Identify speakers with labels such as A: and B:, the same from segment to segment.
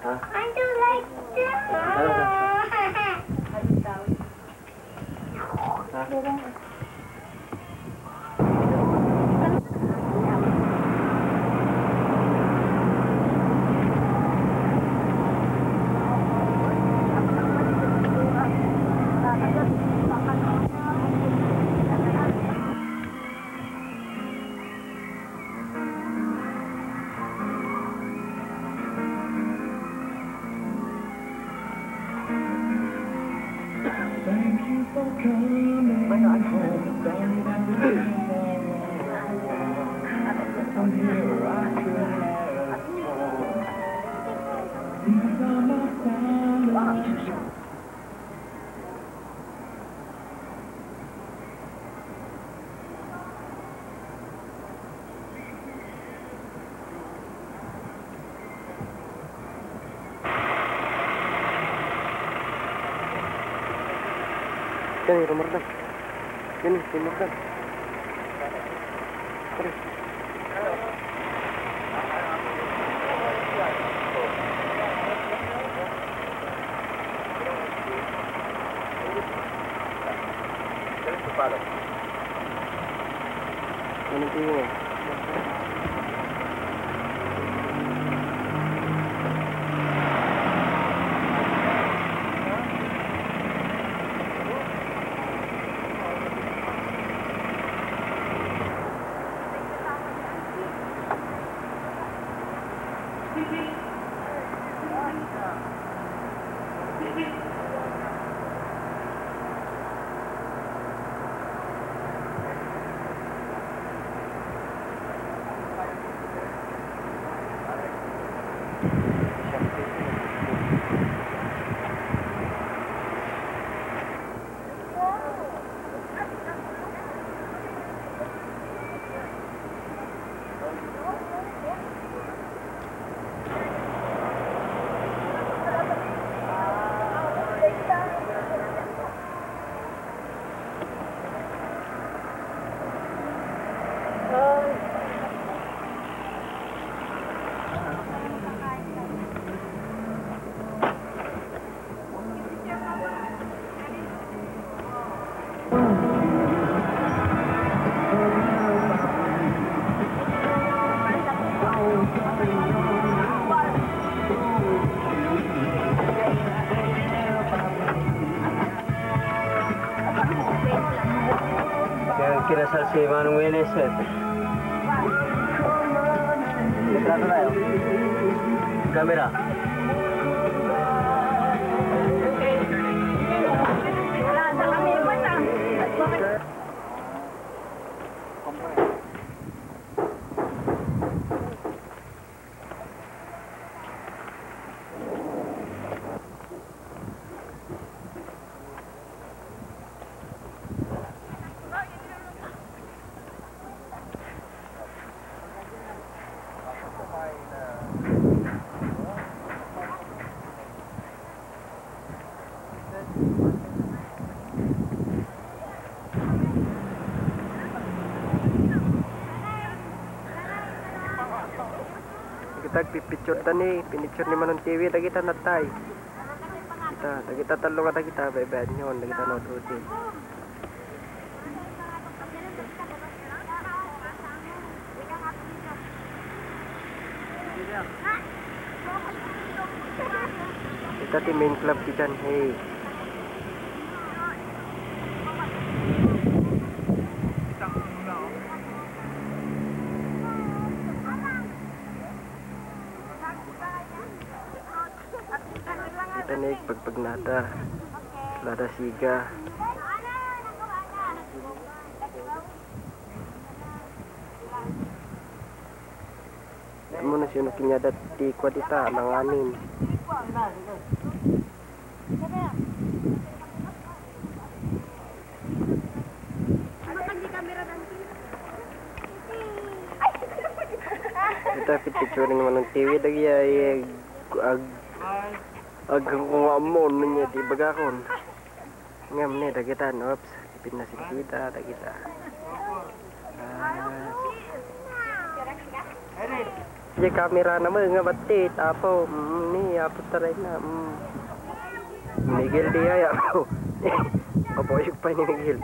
A: Hah?
B: I don't like
A: Hah? Ini nomor 6. Ini nomor 6. Terus. Ini kira salsi Manu Wenes kamera kita pipicture tani pinicture ni Manong TV ta kita natay kita talong ata kita bebed nyon kita notuti kita di main club kita hey kita naik pagpagnada lada siga amo na siya nakinyada ti kwadita langanin kita picture ni Manong TV lagi ay agak ngomong nya di bagakon ngam ni dah kita ops pindah kita dah kita Di kamera na mga batit. Apo. Ni apo taray na. Miguel dia ya. Apo yung pa ni Miguel.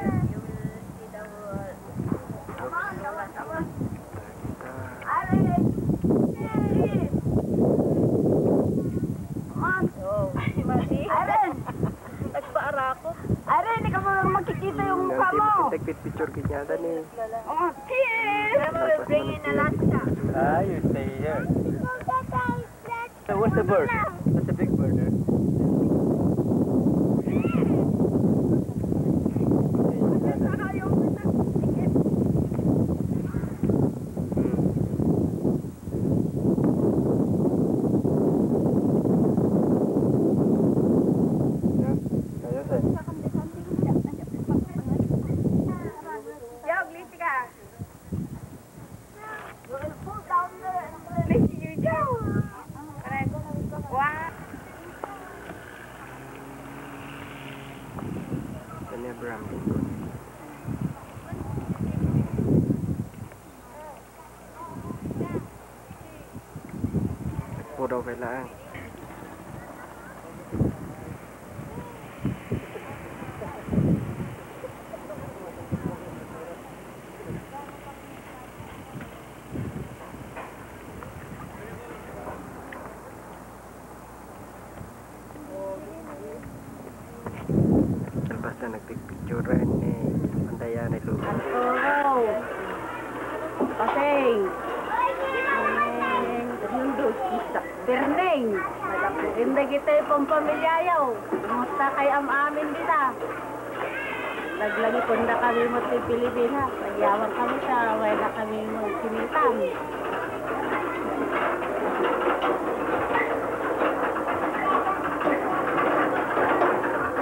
B: Are, hindi ka mo lang makikita yung mukha mo.
A: Picture kinyada ni.
B: Oh, cheers! Bring in Alaska.
C: Ah, you stay here. So what's the bird? That's a big bird there.
A: Abraham. Takbo daw kailangan. Basta nagpicture rin pantayan ito.
B: Oh, paseng. Perning. Hindi kita yung pamilyayaw. Kumusta kay amin dita? Naglagi po na kami mo sa Pilipinas. Nagyawan kami sa wala kami mo sinitan.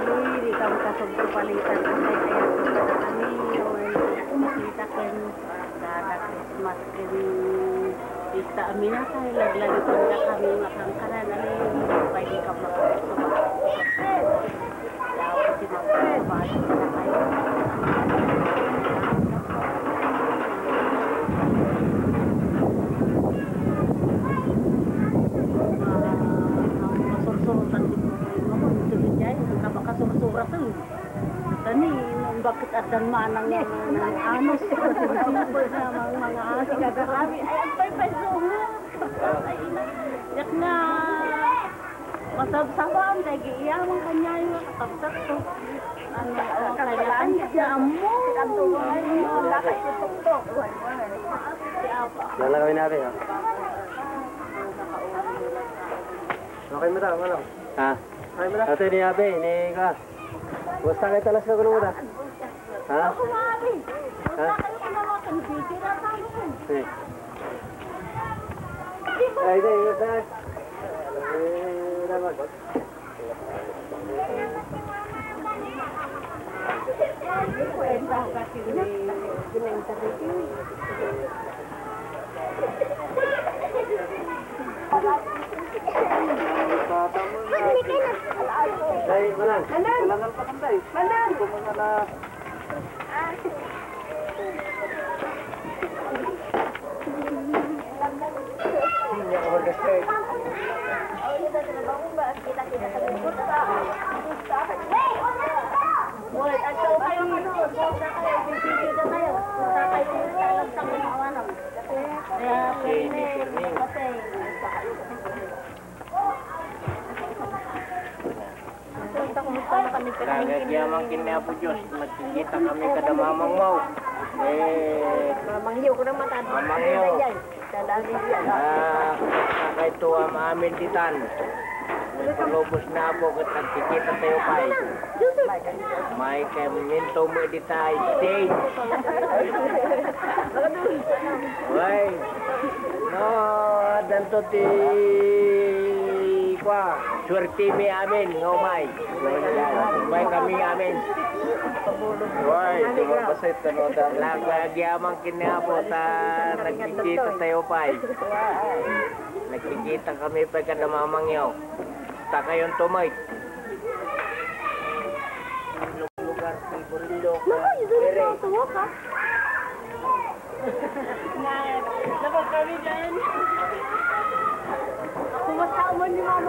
B: Hindi kami kasubro palitan. Kami kita kan dada Christmas kan pista amina kay laglagi po na kami makangkanan pwede ka makasubra. Dapat si Makpred, bakit na kayo? Masursurutan din mo. Tuloy dyan, kabakasursuratan. Tani, bakit adan manang anos? Simple na mga asing gagarami. Ay, ang pay-pay-sungo. Yak na masabsaban, kaya iyamang kanya yung kakapsat ko. Ano, kailangan niya amo.
C: Yan lang kami natin, ha? Okay mo daw, ano? Ha? Okay mo daw? Ate, ni Abe, ni ka. Basta kayo talas ka kuno mo da? Ha?
B: Ako maabi.
C: Ha?
B: Kayo kumawakan, video na tayo.
C: Ay, di, yun,
A: Nagagyaman kinapo Diyos, magkikita kami kada mamang mau.
B: Mamangyo ko naman tayo.
A: Mamangyo. Kay tuwa maamin ditan. May palubos na ako kung nagkikita tayo pa. May kaminto mo ditay stage. Wait. No, danto ti kwa. Swerte mi amin, ngumay. May kami amin. Why? Tumapasit ka no? Lagyaman kinapo ta nagkikita tayo pa. Nagkikita kami pa kada mamangyaw. Ta kayong tumay. Lugar sa Burillo.
B: Naku, yun na tuwa ka. kami dyan. Kumusta mo ni Mama